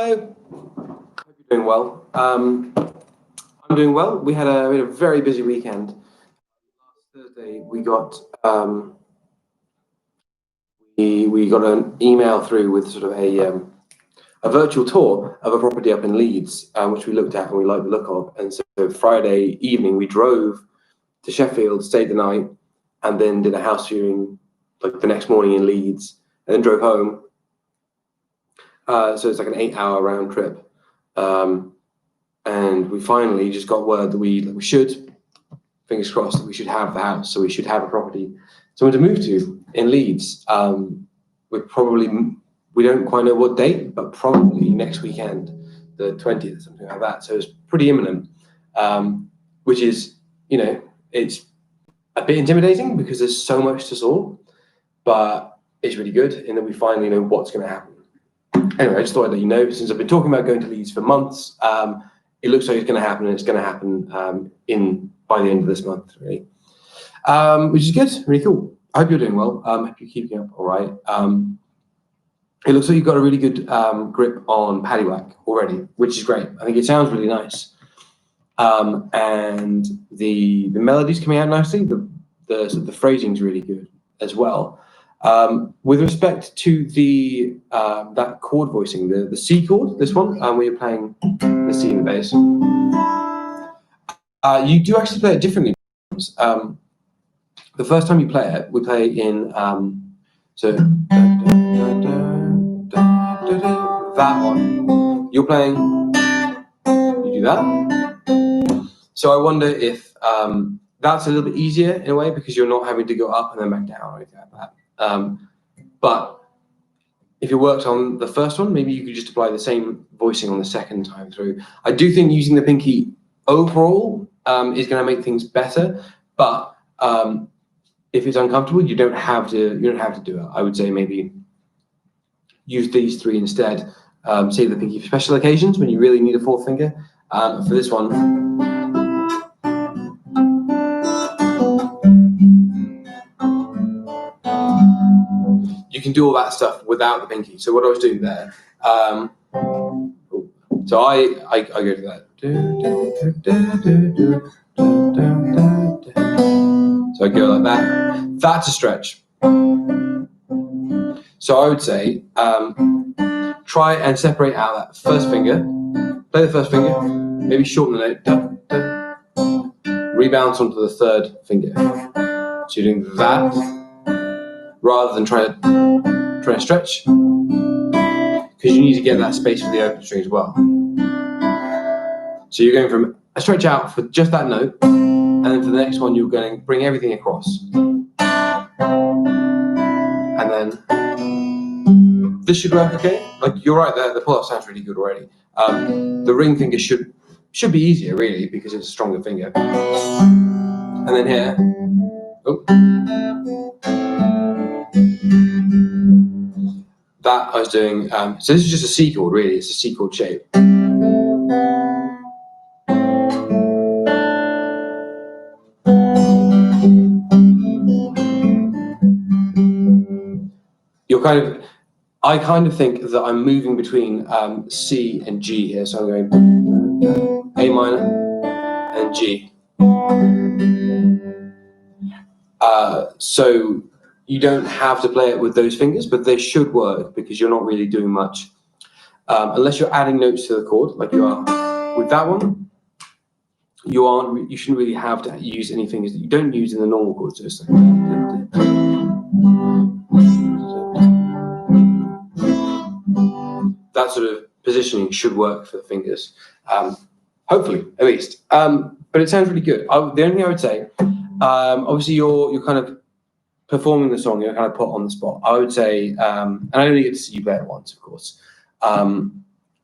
Hello. Hope you're doing well. I'm doing well. We had a very busy weekend. Last Thursday, we got an email through with sort of a virtual tour of a property up in Leeds, which we looked at and we liked the look of. And so Friday evening, we drove to Sheffield, stayed the night, and then did a house viewing like the next morning in Leeds, and then drove home. So it's like an 8-hour round trip. And we finally just got word that we should, fingers crossed, that we should have the house. So we should have a property somewhere to move to in Leeds. We don't quite know what date, but probably next weekend, the 20th, something like that. So it's pretty imminent, which is, it's a bit intimidating because there's so much to sort, but it's really good in that we finally know what's going to happen. Anyway, I just thought I'd let you know, since I've been talking about going to Leeds for months, it looks like it's going to happen, and it's going to happen by the end of this month, really, which is good, really cool. I hope you're doing well. I hope you're keeping up all right. It looks like you've got a really good grip on paddywhack already, which is great. I think it sounds really nice, and the melody's coming out nicely. The phrasing's really good as well. With respect to the that chord voicing, the C chord, this one, where you're playing the C and the bass, you do actually play it differently. The first time you play it, we play in that one. You're playing, you do that. So I wonder if that's a little bit easier in a way because you're not having to go up and then back down or anything like that. But if you worked on the first one, maybe you could just apply the same voicing on the second time through. I do think using the pinky overall is going to make things better, but if it's uncomfortable, you don't have to do it. I would say maybe use these three instead. Save the pinky for special occasions when you really need a fourth finger. For this one, you can do all that stuff without the pinky. So what I was doing there, so I go to that. So I go like that. That's a stretch. So I would say try and separate out that first finger. Play the first finger. Maybe shorten the note. Rebounce onto the third finger. So you're doing that rather than trying to stretch, because you need to get that space for the open string as well. So you're going from a stretch out for just that note, and then for the next one you're going to bring everything across. And then this should work okay. Like, you're right there, the pull-up sounds really good already. The ring finger should be easier really because it's a stronger finger. And then here, that I was doing, so this is just a C chord really, it's a C chord shape. I kind of think that I'm moving between C and G here, so I'm going A minor and G. So you don't have to play it with those fingers, but they should work because you're not really doing much. Unless you're adding notes to the chord, like you are with that one, you shouldn't really have to use any fingers that you don't use in the normal chords. So it's like, that sort of positioning should work for the fingers, hopefully, at least. But it sounds really good. The only thing I would say, obviously you're kind of performing the song, you're kind of put on the spot. I would say, and I only get to see you play it once, of course.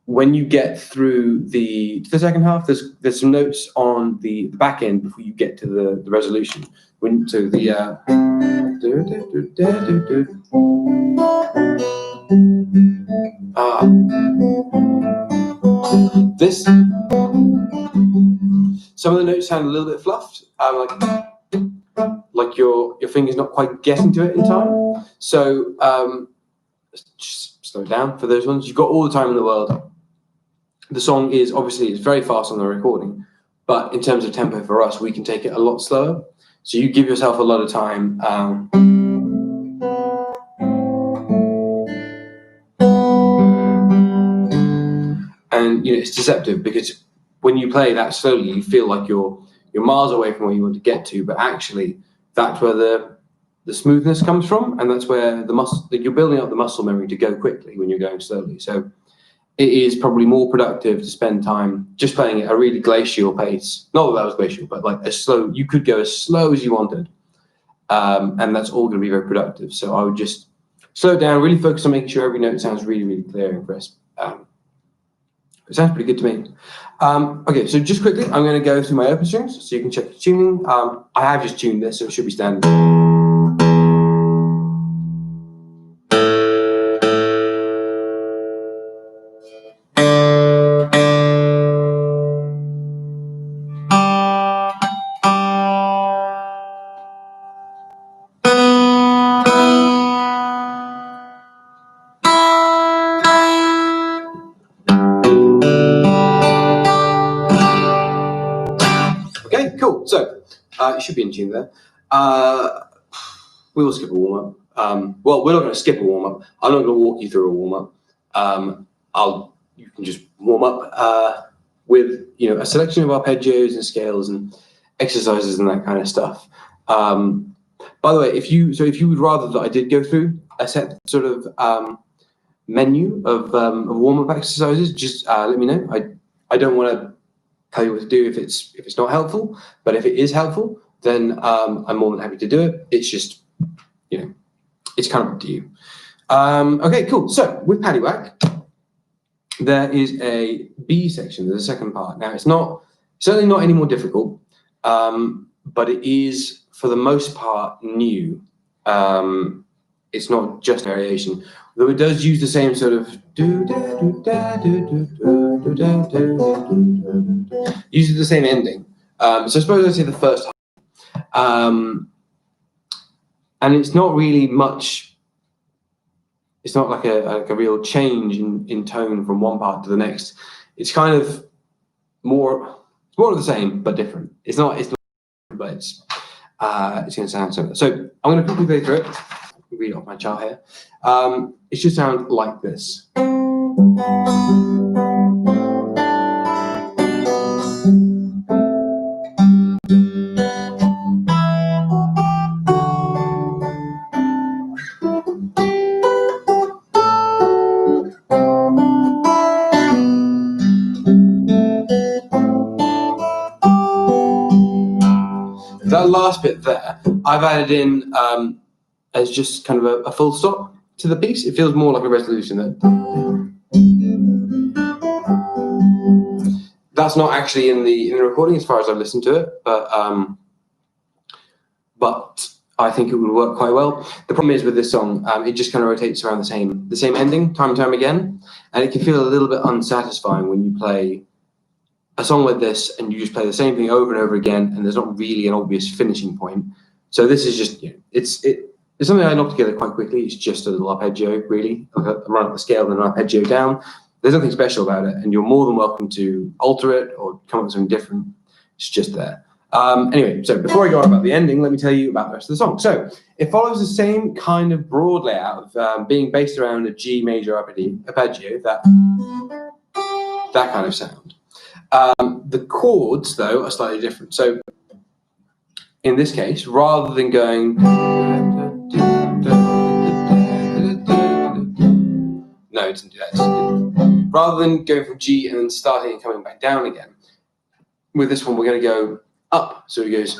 When you get through the second half, there's some notes on the back end before you get to the resolution. So the this, some of the notes sound a little bit fluffed, like your finger's not quite getting to it in time. So just slow it down for those ones. You've got all the time in the world. the song is obviously it's very fast on the recording, but in terms of tempo for us, we can take it a lot slower. So you give yourself a lot of time. And it's deceptive because when you play that slowly, you feel like you're miles away from where you want to get to, but actually that's where the smoothness comes from, and that's where the muscle, you're building up the muscle memory to go quickly when you're going slowly. So it is probably more productive to spend time just playing at a really glacial pace. Not that was glacial, but like you could go as slow as you wanted. And that's all going to be very productive. So I would just slow it down, really focus on making sure every note sounds really, really clear and crisp. It sounds pretty good to me. Okay, so just quickly, I'm going to go through my open strings so you can check the tuning. I have just tuned this, so it should be standard. Okay, cool. So it should be in tune there. We will skip a warm-up. Well, we're not going to skip a warm-up. I'm not going to walk you through a warm-up. You can just warm up with a selection of arpeggios and scales and exercises and that kind of stuff. By the way, if you would rather that I did go through a set sort of menu of warm-up exercises, just let me know. I don't want to tell you what to do if it's not helpful, but if it is helpful, then I'm more than happy to do it. It's just it's kind of up to you. Okay, cool. So with paddywhack, there is a B section. There's a second part. Now it's certainly not any more difficult, but it is for the most part new. It's not just variation, though it does use the same sort of uses the same ending. So I suppose I'd say the first half. And it's not really much. It's not like a real change in tone from one part to the next. It's kind of more of the same but different. It's not, but it's going to sound similar. So I'm going to quickly play through it. Read off my chart here. It should sound like this. That last bit there, I've added in as just kind of a full stop to the piece. It feels more like a resolution. That's not actually in the recording as far as I've listened to it, but I think it would work quite well. The problem is with this song, it just kind of rotates around the same ending time and time again, and it can feel a little bit unsatisfying when you play a song like this and you just play the same thing over and over again, and there's not really an obvious finishing point. So this is just it's something I knock together quite quickly. It's just a little arpeggio, really. I run up the scale and an arpeggio down. There's nothing special about it, and you're more than welcome to alter it or come up with something different. It's just there. Anyway, so before I go on about the ending, let me tell you about the rest of the song. So it follows the same kind of broad layout of being based around a G major arpeggio, that kind of sound. The chords, though, are slightly different. So in this case, rather than going no, it doesn't do that. Rather than going from G and then starting and coming back down again, with this one we're going to go up. So it goes.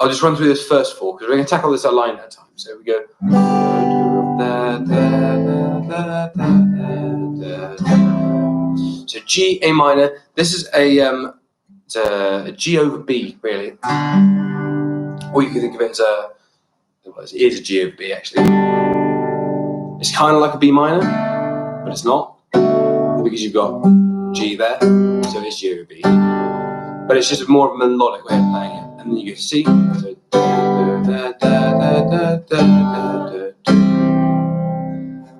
I'll just run through this first four because we're going to tackle this a line at a time. So we go. So G, A minor. This is it's a G over B, really. Or you can think of it as it is a G over B, actually. It's kind of like a B minor, but it's not, because you've got G there, so it's G over B. But it's just more of a melodic way of playing it. and then you go C. So,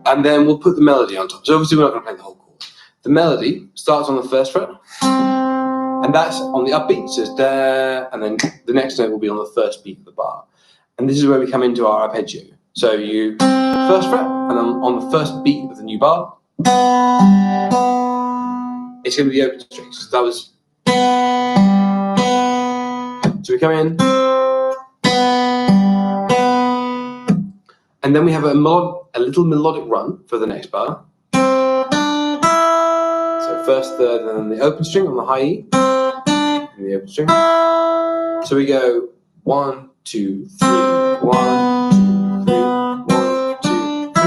and then we'll put the melody on top. So obviously we're not going to play the whole chord. The melody starts on the first fret, and that's on the upbeat, so it's da, and then the next note will be on the first beat of the bar. And this is where we come into our arpeggio. So you first fret, and then on the first beat of the new bar, it's going to be the open strings. So that was. So we come in, and then we have a little melodic run for the next bar. So first, third, and then the open string on the high E, and the open string. So we go 1, 2, 3, 1, 2, 3, 1, 2, 3.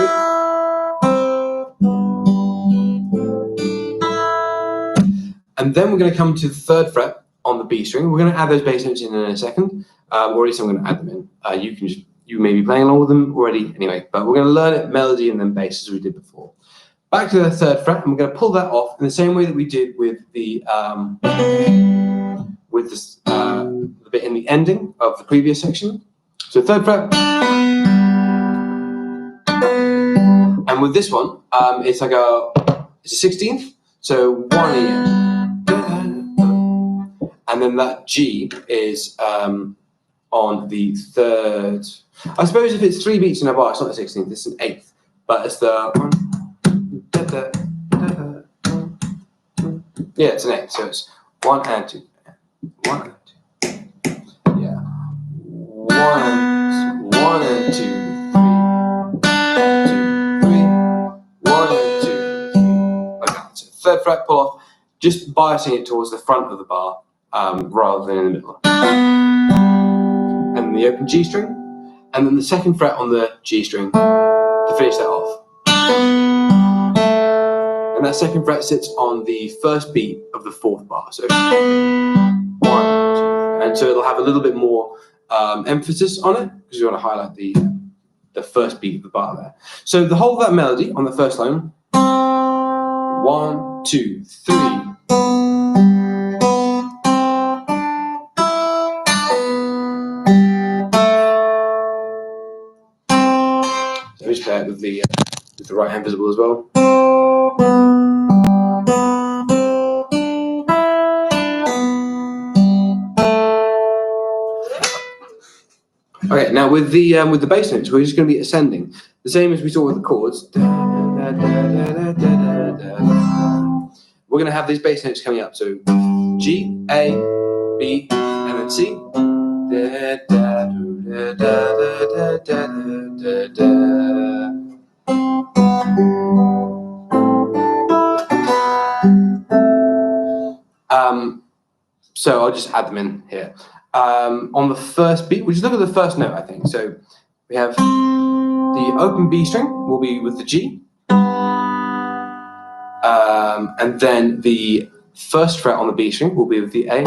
And then we're going to come to the third fret on the B string. We're going to add those bass notes in a second, or at least I'm going to add them in. You may be playing along with them already anyway, but we're going to learn it melody and then bass as we did before. Back to the third fret, and we're going to pull that off in the same way that we did with the bit in the ending of the previous section. So third fret, and with this one, it's a 16th. So 1 E, and then that G is on the third. I suppose if it's 3 beats in a bar, it's not a 16th, it's an 8th, but it's the yeah, it's an 8th, so it's 1 and 2, 1 and 2, yeah, 1 and 2, 3, 1 and 2, 3, like that. So third fret, pull off, just biasing it towards the front of the bar rather than in the middle. And the open G string, and then the second fret on the G string to finish that off. And that second fret sits on the first beat of the fourth bar. So 1, 2, and so it'll have a little bit more emphasis on it because we want to highlight the first beat of the bar there. So the whole of that melody on the first line, 1, 2, 3. So just play it with the right hand visible as well. Okay, now with the bass notes, we're just going to be ascending, the same as we saw with the chords. We're going to have these bass notes coming up. So G, A, B, and then C. So I'll just add them in here. On the first beat, we'll just look at the first note, I think. So we have the open B string will be with the G. And then the first fret on the B string will be with the A.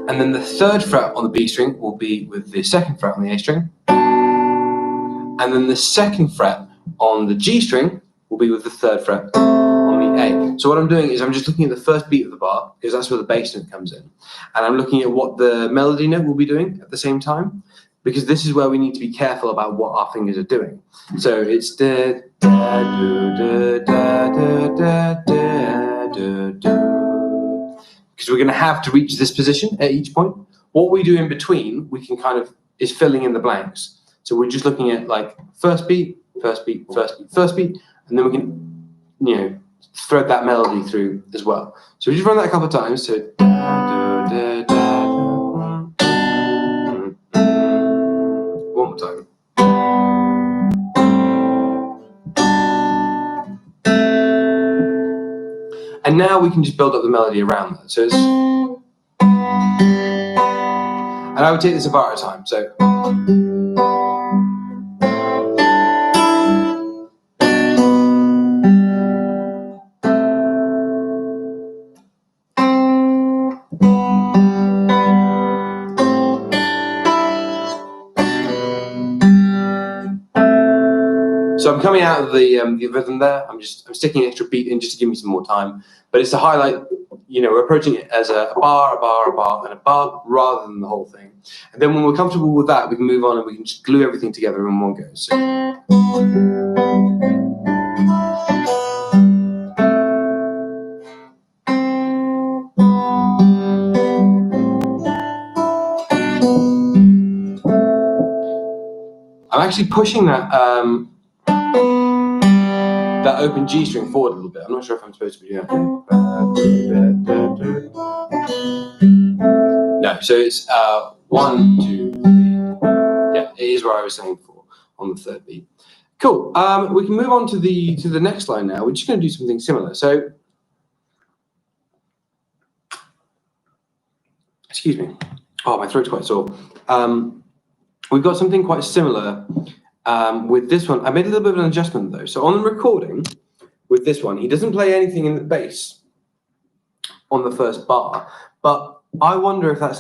And then the third fret on the B string will be with the second fret on the A string. And then the second fret on the G string will be with the third fret on the A. So what I'm doing is I'm just looking at the first beat of the bar, because that's where the bass note comes in. And I'm looking at what the melody note will be doing at the same time, because this is where we need to be careful about what our fingers are doing. So it's da da da da da da da da da. Because we're going to have to reach this position at each point. What we do in between, we can kind of, is filling in the blanks. So we're just looking at like first beat, first beat, first beat, first beat, and then we can, thread that melody through as well. So we just run that a couple of times. So one more time. And now we can just build up the melody around that. So it's, and I would take this a bar at a time. So So I'm coming out of the rhythm there. I'm sticking an extra beat in just to give me some more time. But it's to highlight, we're approaching it as a bar, a bar, a bar, and a bar rather than the whole thing. And then when we're comfortable with that, we can move on and we can just glue everything together in one go. So. I'm actually pushing that open G string forward a little bit. I'm not sure if I'm supposed to be doing that. No, so it's 1, 2, 3. Yeah, it is where I was saying for on the third beat. Cool. We can move on to the next line now. We're just going to do something similar. So, excuse me. Oh, my throat's quite sore. We've got something quite similar with this one. I made a little bit of an adjustment though. So on the recording with this one, he doesn't play anything in the bass on the first bar, but I wonder if that's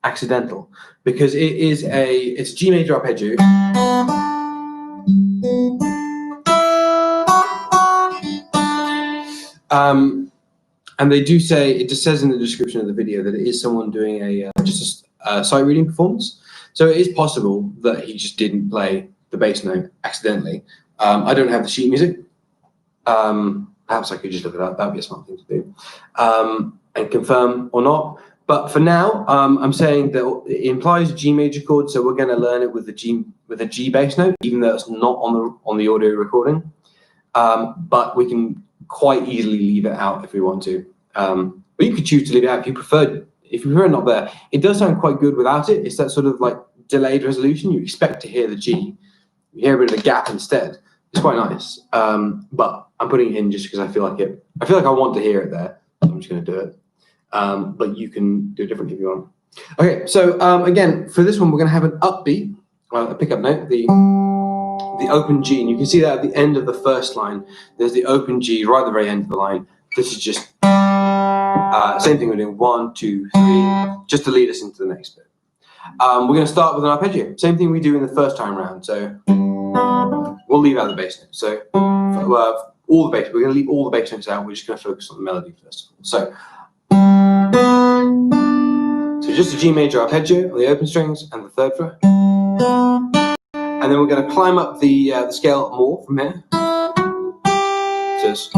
accidental, because it's G major arpeggio. And they do say, it just says in the description of the video that it is someone doing just a sight reading performance. So it is possible that he just didn't play the bass note accidentally. I don't have the sheet music. Perhaps I could just look it up. That would be a smart thing to do. And confirm or not. But for now, I'm saying that it implies a G major chord, so we're going to learn it with a G bass note, even though it's not on the audio recording. But we can quite easily leave it out if we want to. But you could choose to leave it out if you prefer. If you prefer not there, it does sound quite good without it. It's that sort of like delayed resolution. You expect to hear the G, you hear a bit of a gap instead. It's quite nice. But I'm putting it in just because I feel like it. I feel like I want to hear it there. So I'm just going to do it. But you can do it differently if you want. Okay, so again, for this one, we're going to have an upbeat, a pickup note, the open G, and you can see that at the end of the first line. There's the open G right at the very end of the line. This is just same thing we're doing 1, 2, 3, just to lead us into the next bit. We're going to start with an arpeggio. Same thing we do in the first time round. So we'll leave out the bass notes. So all the bass, we're going to leave all the bass notes out. We're just going to focus on the melody first of all. So just a G major arpeggio on the open strings and the third fret. And then we're going to climb up the scale more from here. Just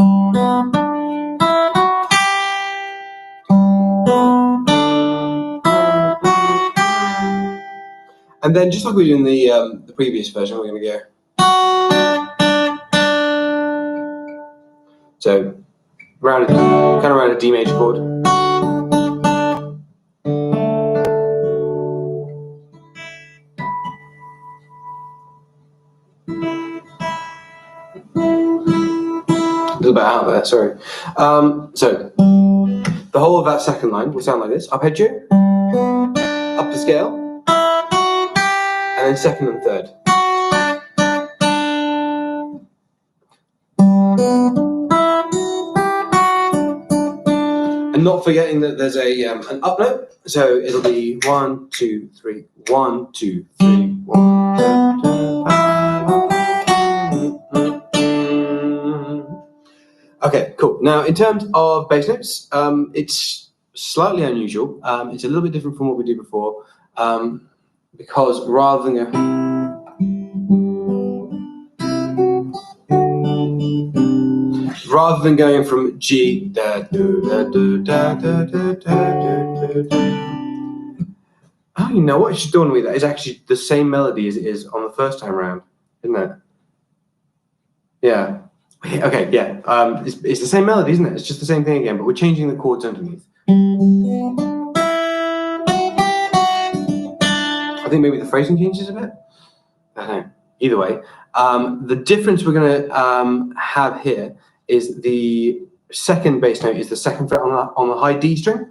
and then just like we did in the previous version, we're going to go. So kind of around a D major chord. A little bit out there, sorry. So the whole of that second line will sound like this: arpeggio, up the scale, and then second and third. And not forgetting that there's an up note, so it'll be 1, 2, 3, 1, 2, 3, 1, 2, 3. Okay, cool. Now, in terms of bass notes, it's slightly unusual. It's a little bit different from what we did before, because rather than going from G, da, do, da, do, da, da, da, da, da, da. Oh, you know what? It's just dawned on me that it's actually the same melody as it is on the first time round, isn't it? Yeah. Okay, yeah. It's the same melody, isn't it? It's just the same thing again, but we're changing the chords underneath. I think maybe the phrasing changes a bit. I don't know. Either way, the difference we're going to have here is the second bass note is the second fret on the high D string.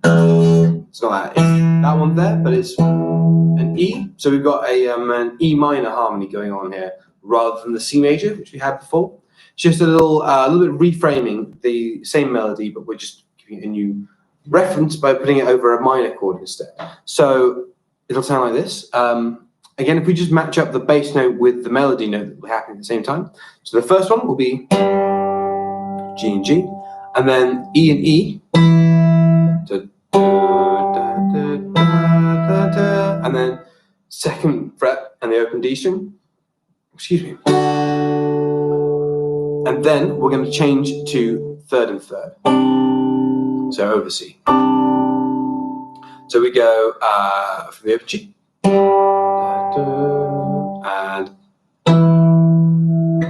It's not that one there, but it's an E. So we've got an E minor harmony going on here rather than the C major, which we had before. It's just a little bit reframing the same melody, but we're just giving it a new reference by putting it over a minor chord instead. So it'll sound like this. again, if we just match up the bass note with the melody note that will happen at the same time. So the first one will be G and G, and then E and E, and then second fret and the open D string, excuse me. And then we're going to change to third and third, so over C. So we go from the open G, and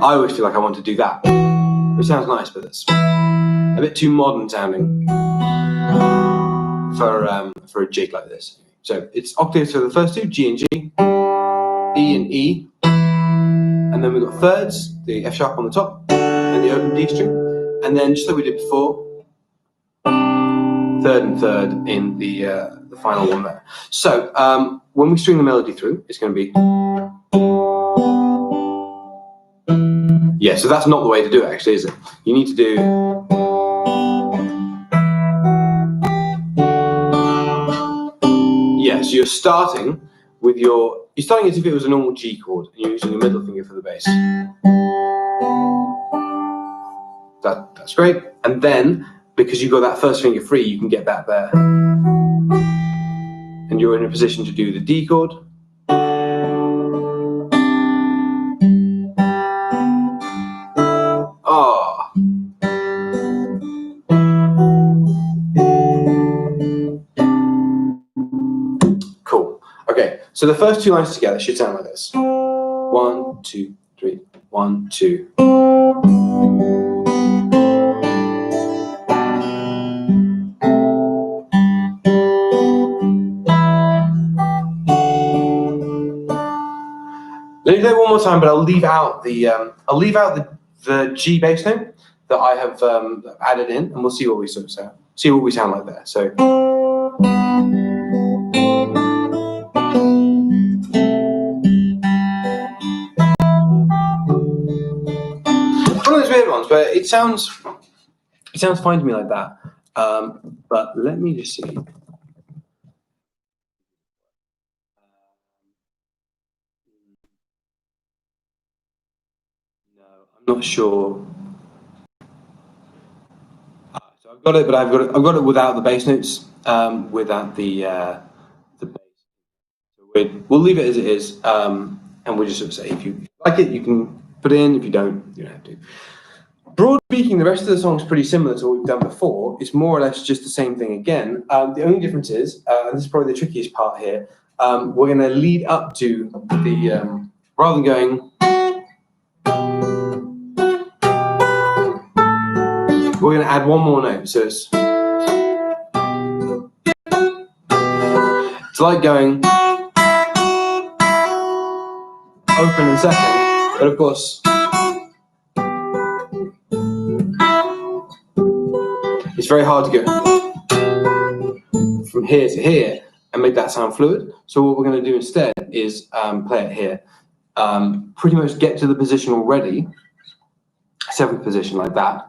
I always feel like I want to do that, which sounds nice, but it's a bit too modern sounding for a jig like this. So it's octaves for the first two, G and G, E and E, and then we've got thirds, the F sharp on the top, and the open D string, and then just like we did before, third and third in the final one there. So when we string the melody through, it's going to be, yeah, so that's not the way to do it actually, is it? You need to do, yeah, so you're starting with you're starting as if it was a normal G chord, and you're using your middle finger for the bass. That's great. And then, because you've got that first finger free, you can get that there. And you're in a position to do the D chord. Ah. Cool. Okay, so the first two lines together should sound like this. 1, 2, 3, 1, 2. Let me do it one more time, but I'll leave out the G bass note that I have added in, and we'll see what we sort of sound. See what we sound like there. So. One of those weird ones, but it sounds fine to me like that. But let me just see. No, I'm not sure. So I've got it, but I've got it without the bass notes, without the bass. So we'll leave it as it is, and we'll just sort of say if you like it, you can put it in. If you don't, you don't have to. Broad speaking, the rest of the song is pretty similar to what we've done before. It's more or less just the same thing again. The only difference is, and this is probably the trickiest part here, we're going to lead up to the, rather than going, we're going to add one more note. So it's like going open and second, but of course, it's very hard to go from here to here and make that sound fluid. So what we're going to do instead is play it here. Pretty much get to the position already, 7th position like that.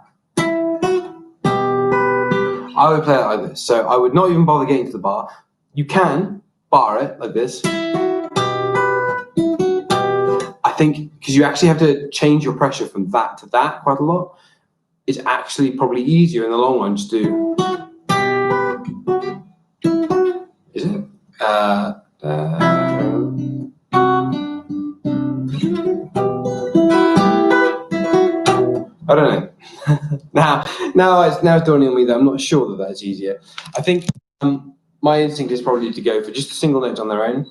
I would play it like this. So I would not even bother getting to the bar. You can bar it like this. I think because you actually have to change your pressure from that to that quite a lot. It's actually probably easier in the long run just to. Is it? I don't know. now it's dawning on me that I'm not sure that that's easier. I think my instinct is probably to go for just a single note on their own,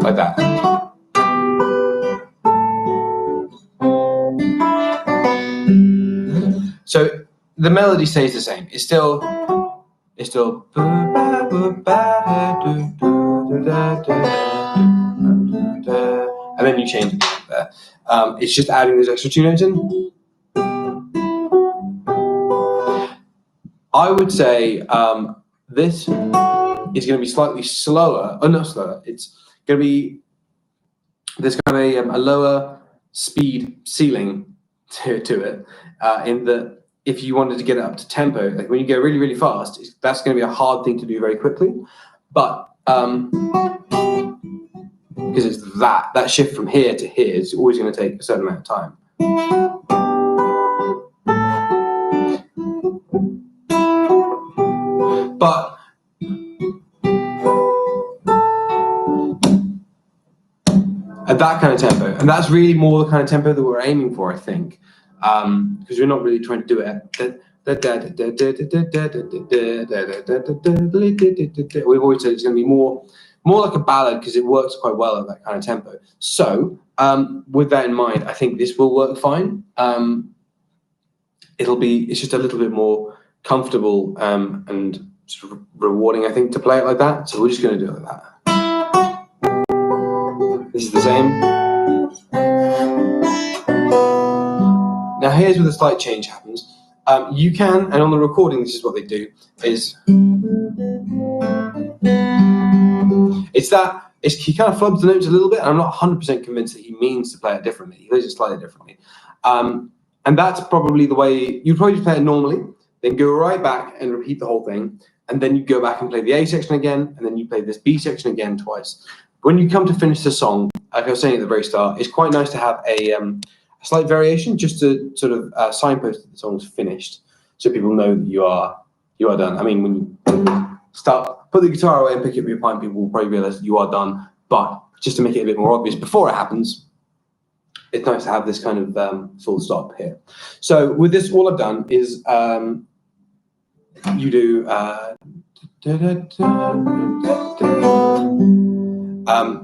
like that. So the melody stays the same. It's still. And then you change it there. It's just adding those extra 2 notes in. I would say this is going to be slightly slower. Oh, not slower. It's going to be, there's kind of a lower speed ceiling to it, in that if you wanted to get it up to tempo, like when you go really, really fast, that's going to be a hard thing to do very quickly. But because it's that shift from here to here is always going to take a certain amount of time. But at that kind of tempo, and that's really more the kind of tempo that we're aiming for, I think, because we're not really trying to do it. We've always said it's going to be more like a ballad because it works quite well at that kind of tempo. So with that in mind, I think this will work fine. It's just a little bit more comfortable and sort of rewarding, I think, to play it like that. So we're just going to do it like that. This is the same. Now here's where the slight change happens. You can, and on the recording, this is what they do, is he kind of flubs the notes a little bit. I'm not 100% convinced that he means to play it differently. He plays it slightly differently. And that's probably the way, you'd probably just play it normally, then go right back and repeat the whole thing, and then you go back and play the A section again, and then you play this B section again twice. When you come to finish the song, like I was saying at the very start, it's quite nice to have a slight variation just to sort of signpost that the song's finished, so people know that you are done. I mean, when you put the guitar away and pick up your pint, people will probably realize that you are done. But just to make it a bit more obvious before it happens, it's nice to have this kind of full stop here. So with this, all I've done is you do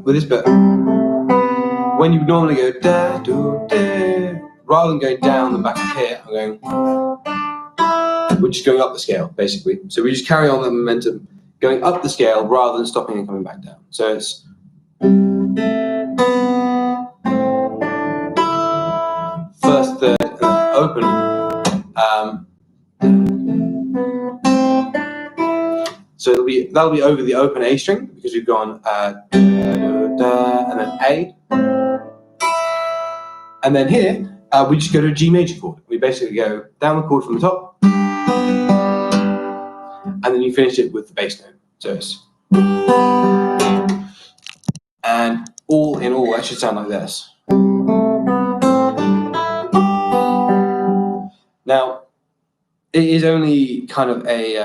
with this bit, when you normally go da do da, rather than going down the back of here, we're just going up the scale basically. So we just carry on the momentum, going up the scale rather than stopping and coming back down. So it's first, third, and then open. So that'll be over the open A string because we've gone da, da, da, and then A. And then here, we just go to a G major chord. We basically go down the chord from the top, and then you finish it with the bass note. So it's, and all in all, that should sound like this. Now, it is only kind of a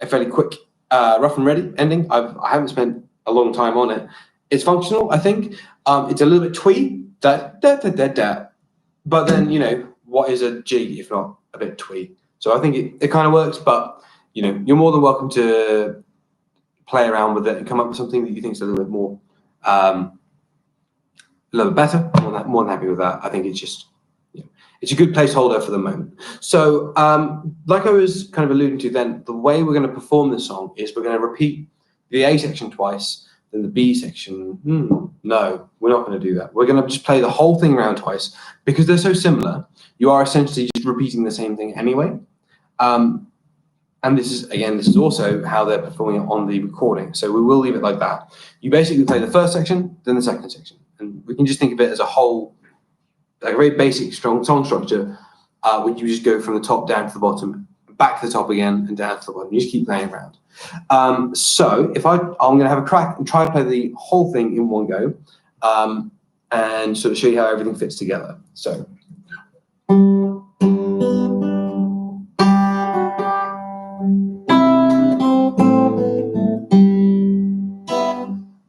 fairly quick, rough and ready ending. I haven't spent a long time on it. It's functional, I think. It's a little bit twee, da da da da da. But then, what is a G if not a bit twee? So I think it kind of works, but you're more than welcome to play around with it and come up with something that you think is a little bit more, a little bit better. I'm more than happy with that. I think it's just, it's a good placeholder for the moment. So like I was kind of alluding to then, the way we're going to perform this song is we're going to repeat the A section twice, then the B section. No, we're not going to do that. We're going to just play the whole thing around twice because they're so similar. You are essentially just repeating the same thing anyway. And this is also how they're performing it on the recording. So we will leave it like that. You basically play the first section, then the second section. And we can just think of it as a whole, like a very basic strong song structure, where you just go from the top down to the bottom, back to the top again, and down to the bottom. You just keep playing around. So if I'm going to have a crack and try to play the whole thing in one go, and sort of show you how everything fits together. So.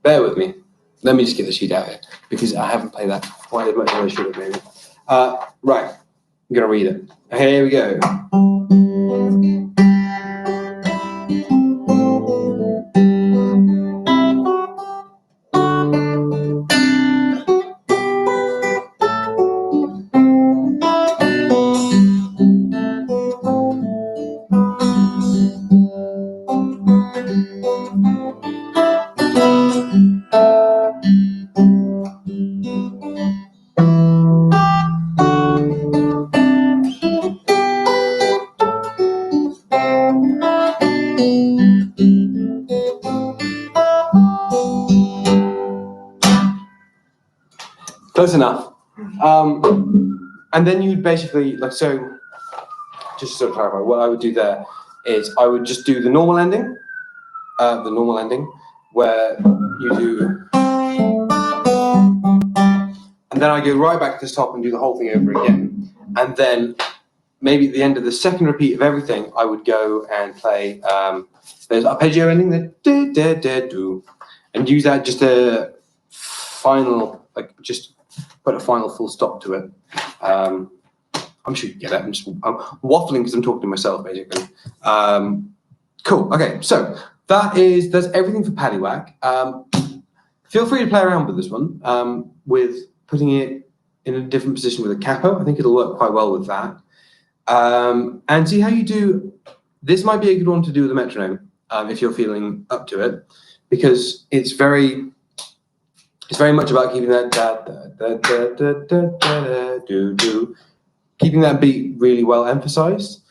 Bear with me. Let me just get the sheet out here because I haven't played that quite as much as I should have maybe. Right, I'm going to read it. Here we go. Close enough. And then you'd basically, just to sort of clarify, what I would do there is I would just do the normal ending, where you do, and then I go right back to the top and do the whole thing over again. And then maybe at the end of the second repeat of everything, I would go and play there's arpeggio ending, the do da da do, and use that just a final, like just put a final full stop to it. I'm sure you get it. I'm waffling because I'm talking to myself, basically. Cool. Okay, so that's everything for paddywhack. Feel free to play around with this one, with putting it in a different position with a capo. I think it'll work quite well with that. And see how you do. This might be a good one to do with a metronome, if you're feeling up to it, because it's very much about keeping that keeping that beat really well emphasized.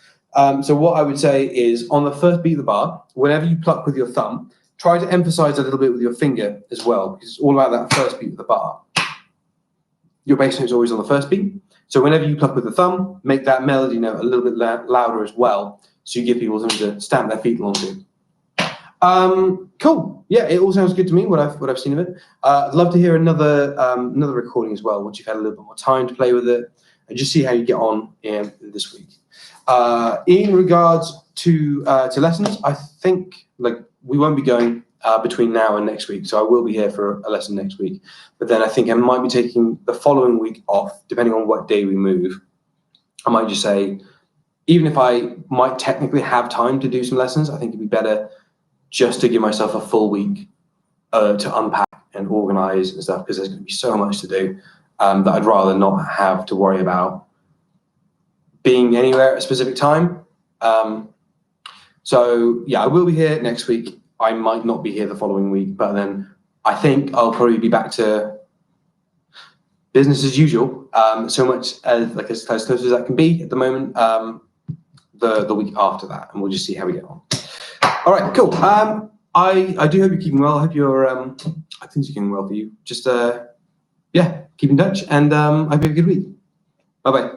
So what I would say is, on the first beat of the bar, whenever you pluck with your thumb, try to emphasize a little bit with your finger as well, because it's all about that first beat of the bar. Your bass note is always on the first beat. So whenever you pluck with the thumb, make that melody note a little bit louder as well, so you give people something to stamp their feet along to. Cool. Yeah, it all sounds good to me, what I've seen of it. I'd love to hear another recording as well, once you've had a little bit more time to play with it, and just see how you get on this week. In regards to lessons, I think we won't be going between now and next week, so I will be here for a lesson next week. But then I think I might be taking the following week off, depending on what day we move. I might just say, even if I might technically have time to do some lessons, I think it'd be better just to give myself a full week to unpack and organize and stuff, because there's going to be so much to do that I'd rather not have to worry about being anywhere at a specific time. So yeah, I will be here next week. I might not be here the following week, but then I think I'll probably be back to business as usual. So much as as close as that can be at the moment. The week after that, and we'll just see how we get on. All right, cool. I do hope you're keeping well. I hope things are going well for you. Just yeah, keep in touch, and I hope you have a good week. Bye bye.